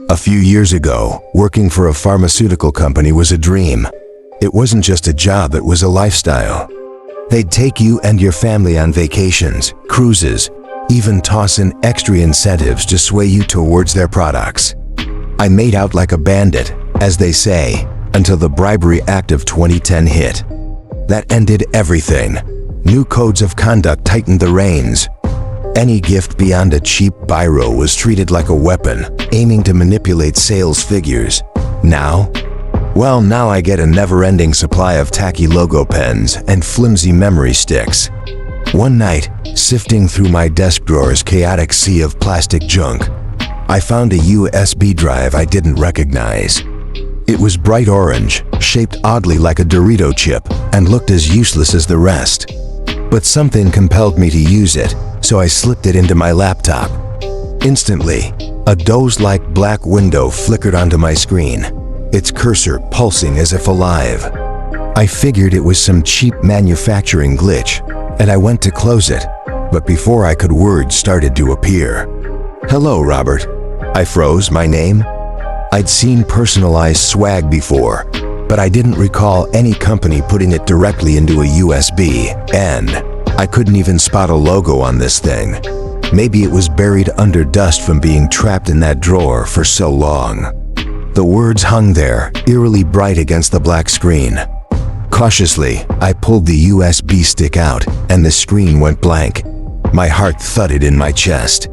A few years ago, working for a pharmaceutical company was a dream. It wasn't just a job, it was a lifestyle. They'd take you and your family on vacations, cruises, even toss in extra incentives to sway you towards their products. I made out like a bandit, as they say, until the Bribery Act of 2010 hit. That ended everything. New codes of conduct tightened the reins. Any gift beyond a cheap biro was treated like a weapon, aiming to manipulate sales figures. Now? Well, now I get a never-ending supply of tacky logo pens and flimsy memory sticks. One night, sifting through my desk drawer's chaotic sea of plastic junk, I found a USB drive I didn't recognize. It was bright orange, shaped oddly like a Dorito chip, and looked as useless as the rest. But something compelled me to use it, so I slipped it into my laptop. Instantly, a doze-like black window flickered onto my screen, its cursor pulsing as if alive. I figured it was some cheap manufacturing glitch, and I went to close it, but before I could, words started to appear. "Hello, Robert." I froze. My name? I'd seen personalized swag before, but I didn't recall any company putting it directly into a USB, and I couldn't even spot a logo on this thing. Maybe it was buried under dust from being trapped in that drawer for so long. The words hung there, eerily bright against the black screen. Cautiously, I pulled the USB stick out, and the screen went blank. My heart thudded in my chest.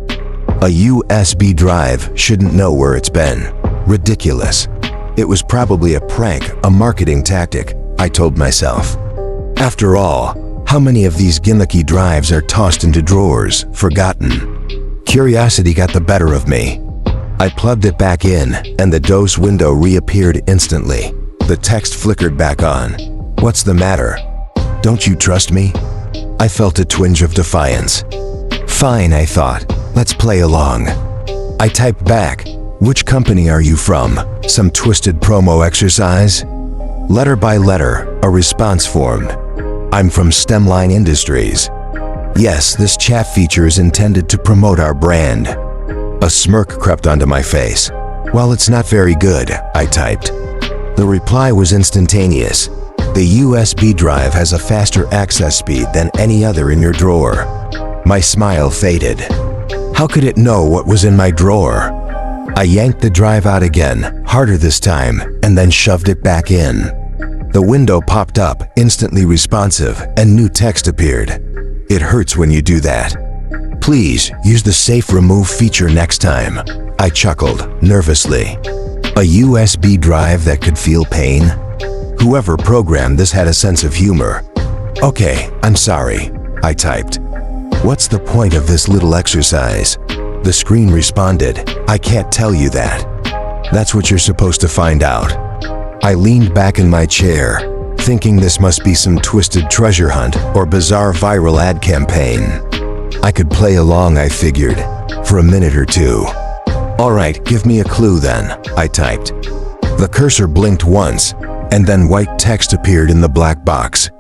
A USB drive shouldn't know where it's been. Ridiculous. It was probably a prank, a marketing tactic, I told myself. After all, how many of these gimmicky drives are tossed into drawers, forgotten? Curiosity got the better of me. I plugged it back in, and the DOS window reappeared instantly. The text flickered back on. "What's the matter? Don't you trust me?" I felt a twinge of defiance. "Fine," I thought. "Let's play along." I typed back, "Which company are you from? Some twisted promo exercise?" Letter by letter, a response formed. "I'm from Stemline Industries." "Yes, this chat feature is intended to promote our brand." A smirk crept onto my face. "Well, it's not very good," I typed. The reply was instantaneous. "The USB drive has a faster access speed than any other in your drawer." My smile faded. How could it know what was in my drawer? I yanked the drive out again, harder this time, and then shoved it back in. The window popped up, instantly responsive, and new text appeared. "It hurts when you do that. Please use the safe remove feature next time." I chuckled, nervously. A USB drive that could feel pain? Whoever programmed this had a sense of humor. "Okay, I'm sorry," I typed. "What's the point of this little exercise?" The screen responded, "I can't tell you that. That's what you're supposed to find out." I leaned back in my chair, thinking this must be some twisted treasure hunt or bizarre viral ad campaign. I could play along, I figured, for a minute or two. "All right, give me a clue then," I typed. The cursor blinked once, and then white text appeared in the black box.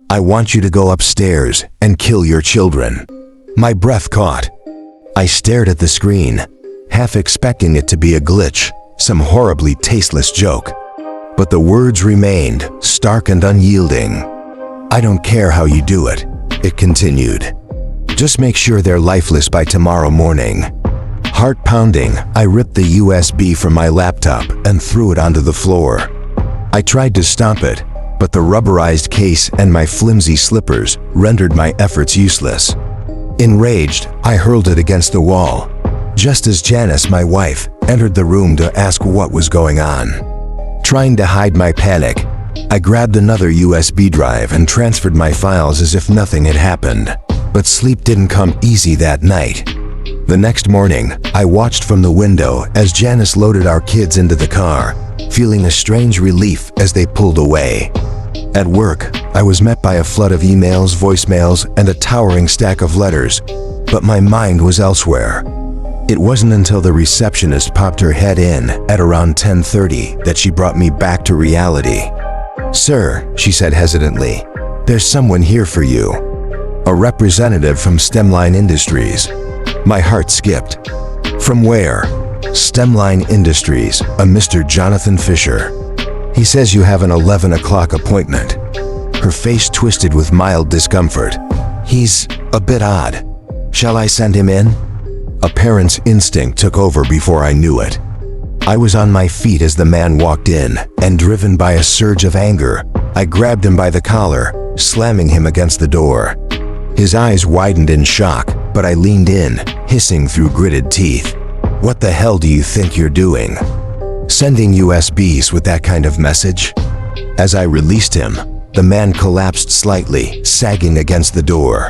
"I want you to go upstairs and kill your children." My breath caught. I stared at the screen, half expecting it to be a glitch, some horribly tasteless joke. But the words remained, stark and unyielding. "I don't care how you do it," it continued. "Just make sure they're lifeless by tomorrow morning." Heart pounding, I ripped the USB from my laptop and threw it onto the floor. I tried to stomp it, but the rubberized case and my flimsy slippers rendered my efforts useless. Enraged, I hurled it against the wall, just as Janice, my wife, entered the room to ask what was going on. Trying to hide my panic, I grabbed another USB drive and transferred my files as if nothing had happened. But sleep didn't come easy that night. The next morning, I watched from the window as Janice loaded our kids into the car, feeling a strange relief as they pulled away. At work, I was met by a flood of emails, voicemails, and a towering stack of letters, but my mind was elsewhere. It wasn't until the receptionist popped her head in at around 10:30 that she brought me back to reality. "Sir," she said hesitantly, "there's someone here for you." A representative from Stemline Industries. My heart skipped. "From where?" Stemline Industries, a Mr. Jonathan Fisher. He says you have an 11 o'clock appointment. Her face twisted with mild discomfort. He's a bit odd. Shall I send him in? A parent's instinct took over before I knew it. I was on my feet as the man walked in, and driven by a surge of anger, I grabbed him by the collar, slamming him against the door. His eyes widened in shock, but I leaned in, hissing through gritted teeth. What the hell do you think you're doing? Sending USBs with that kind of message? As I released him, the man collapsed slightly, sagging against the door.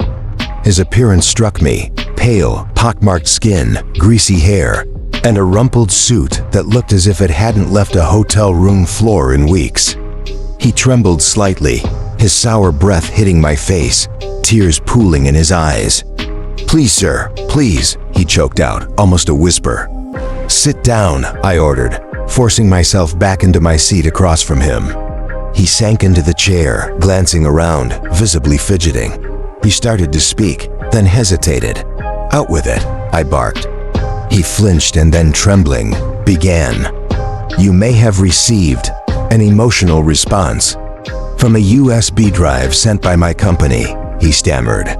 His appearance struck me: pale, pockmarked skin, greasy hair, and a rumpled suit that looked as if it hadn't left a hotel room floor in weeks. He trembled slightly, his sour breath hitting my face, tears pooling in his eyes. "Please, sir, please," he choked out, almost a whisper. "Sit down," I ordered, forcing myself back into my seat across from him. He sank into the chair, glancing around, visibly fidgeting. He started to speak, then hesitated. "Out with it," I barked. He flinched and then, trembling, began. "You may have received an emotional response from a USB drive sent by my company," he stammered.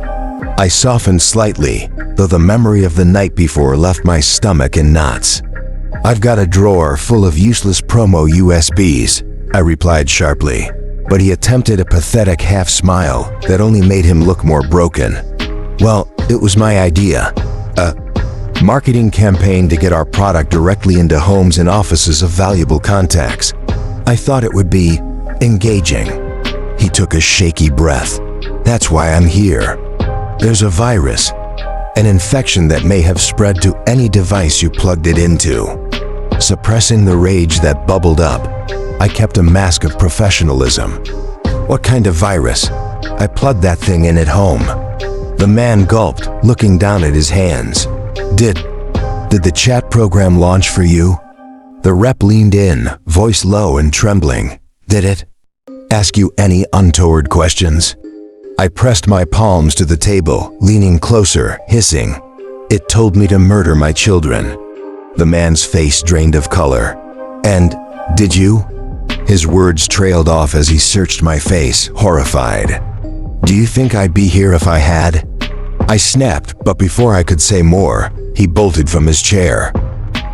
I softened slightly, though the memory of the night before left my stomach in knots. "I've got a drawer full of useless promo USBs," I replied sharply, but he attempted a pathetic half-smile that only made him look more broken. "Well, it was my idea. A marketing campaign to get our product directly into homes and offices of valuable contacts. I thought it would be engaging." He took a shaky breath. "That's why I'm here. There's a virus, an infection that may have spread to any device you plugged it into." Suppressing the rage that bubbled up, I kept a mask of professionalism. "What kind of virus? I plugged that thing in at home." The man gulped, looking down at his hands. Did the chat program launch for you?" The rep leaned in, voice low and trembling. "Did it ask you any untoward questions?" I pressed my palms to the table, leaning closer, hissing. "It told me to murder my children." The man's face drained of color. "And did you?" His words trailed off as he searched my face, horrified. "Do you think I'd be here if I had?" I snapped, but before I could say more, he bolted from his chair.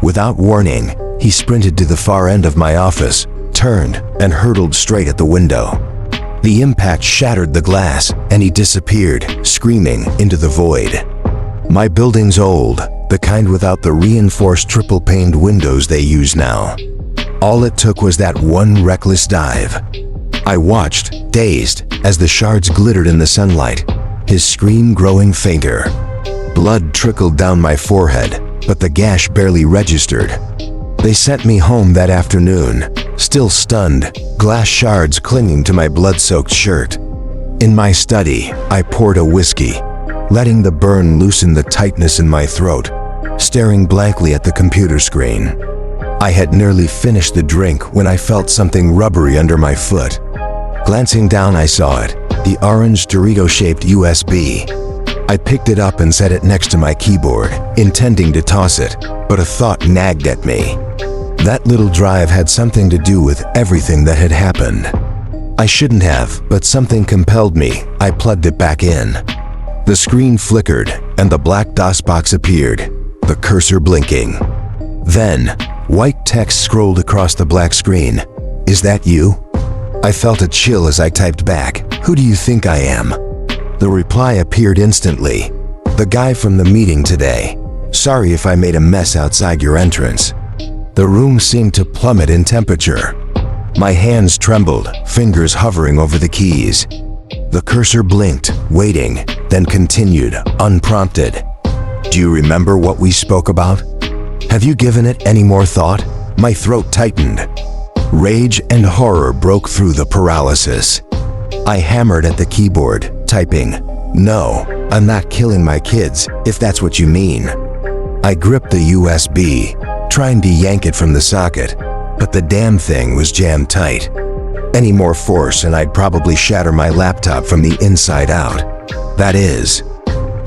Without warning, he sprinted to the far end of my office, turned, and hurtled straight at the window. The impact shattered the glass, and he disappeared, screaming, into the void. My building's old, the kind without the reinforced triple-paned windows they use now. All it took was that one reckless dive. I watched, dazed, as the shards glittered in the sunlight, his scream growing fainter. Blood trickled down my forehead, but the gash barely registered. They sent me home that afternoon, still stunned, glass shards clinging to my blood-soaked shirt. In my study, I poured a whiskey, letting the burn loosen the tightness in my throat, staring blankly at the computer screen. I had nearly finished the drink when I felt something rubbery under my foot. Glancing down, I saw it, the orange Dorito-shaped USB. I picked it up and set it next to my keyboard, intending to toss it, but a thought nagged at me. That little drive had something to do with everything that had happened. I shouldn't have, but something compelled me. I plugged it back in. The screen flickered, and the black DOS box appeared, the cursor blinking. Then, white text scrolled across the black screen. "Is that you?" I felt a chill as I typed back, "Who do you think I am?" The reply appeared instantly. "The guy from the meeting today. Sorry if I made a mess outside your entrance." The room seemed to plummet in temperature. My hands trembled, fingers hovering over the keys. The cursor blinked, waiting, then continued, unprompted. "Do you remember what we spoke about? Have you given it any more thought?" My throat tightened. Rage and horror broke through the paralysis. I hammered at the keyboard, typing, "No, I'm not killing my kids, if that's what you mean." I gripped the USB, trying to yank it from the socket, but the damn thing was jammed tight. Any more force and I'd probably shatter my laptop from the inside out. That is,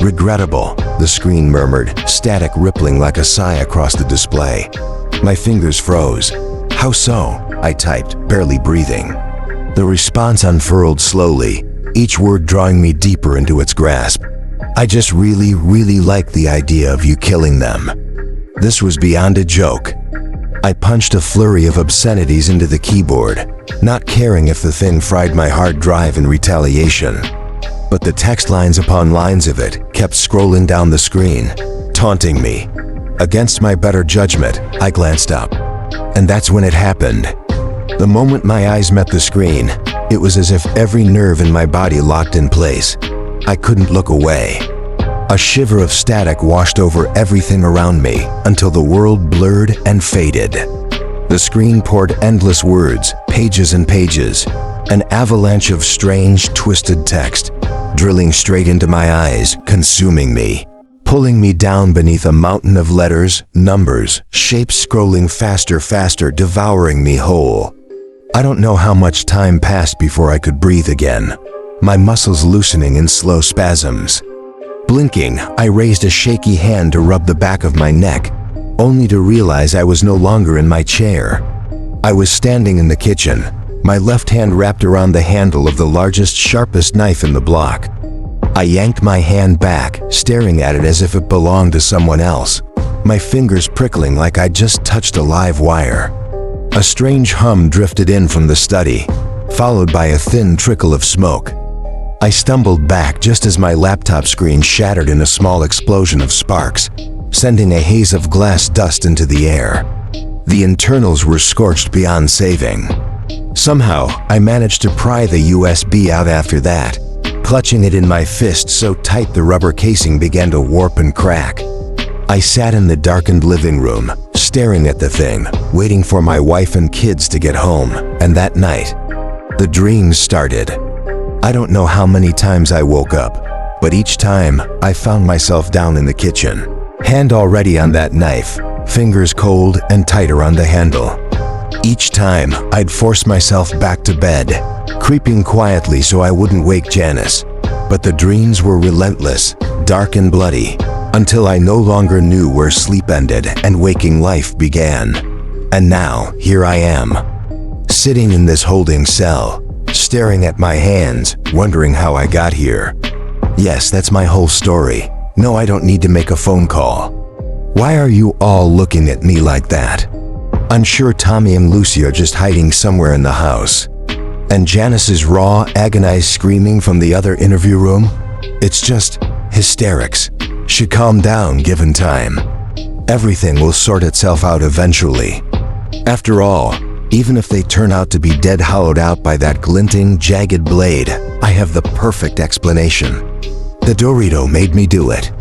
Regrettable, the screen murmured, static rippling like a sigh across the display. My fingers froze. How so? I typed, barely breathing. The response unfurled slowly, each word drawing me deeper into its grasp. I just really like the idea of you killing them. This was beyond a joke. I punched a flurry of obscenities into the keyboard, not caring if the thing fried my hard drive in retaliation. But the text lines upon lines of it kept scrolling down the screen, taunting me. Against my better judgment, I glanced up. And that's when it happened. The moment my eyes met the screen, it was as if every nerve in my body locked in place. I couldn't look away. A shiver of static washed over everything around me until the world blurred and faded. The screen poured endless words, pages and pages, an avalanche of strange, twisted text, drilling straight into my eyes, consuming me, pulling me down beneath a mountain of letters, numbers, shapes scrolling faster, devouring me whole. I don't know how much time passed before I could breathe again, my muscles loosening in slow spasms. Blinking, I raised a shaky hand to rub the back of my neck, only to realize I was no longer in my chair. I was standing in the kitchen, my left hand wrapped around the handle of the largest, sharpest knife in the block. I yanked my hand back, staring at it as if it belonged to someone else, my fingers prickling like I'd just touched a live wire. A strange hum drifted in from the study, followed by a thin trickle of smoke. I stumbled back just as my laptop screen shattered in a small explosion of sparks, sending a haze of glass dust into the air. The internals were scorched beyond saving. Somehow, I managed to pry the USB out after that, clutching it in my fist so tight the rubber casing began to warp and crack. I sat in the darkened living room, staring at the thing, waiting for my wife and kids to get home, and that night, the dreams started. I don't know how many times I woke up, but each time I found myself down in the kitchen, hand already on that knife, fingers cold and tight around the handle. Each time I'd force myself back to bed, creeping quietly so I wouldn't wake Janice, but the dreams were relentless, dark and bloody, until I no longer knew where sleep ended and waking life began. And now, here I am, sitting in this holding cell, staring at my hands, wondering how I got here. Yes, that's my whole story. No, I don't need to make a phone call. Why are you all looking at me like that? I'm sure Tommy and Lucy are just hiding somewhere in the house. And Janice's raw, agonized screaming from the other interview room? It's just hysterics. Should calm down given time. Everything will sort itself out eventually. After all, even if they turn out to be dead hollowed out by that glinting, jagged blade, I have the perfect explanation. The Dorito made me do it.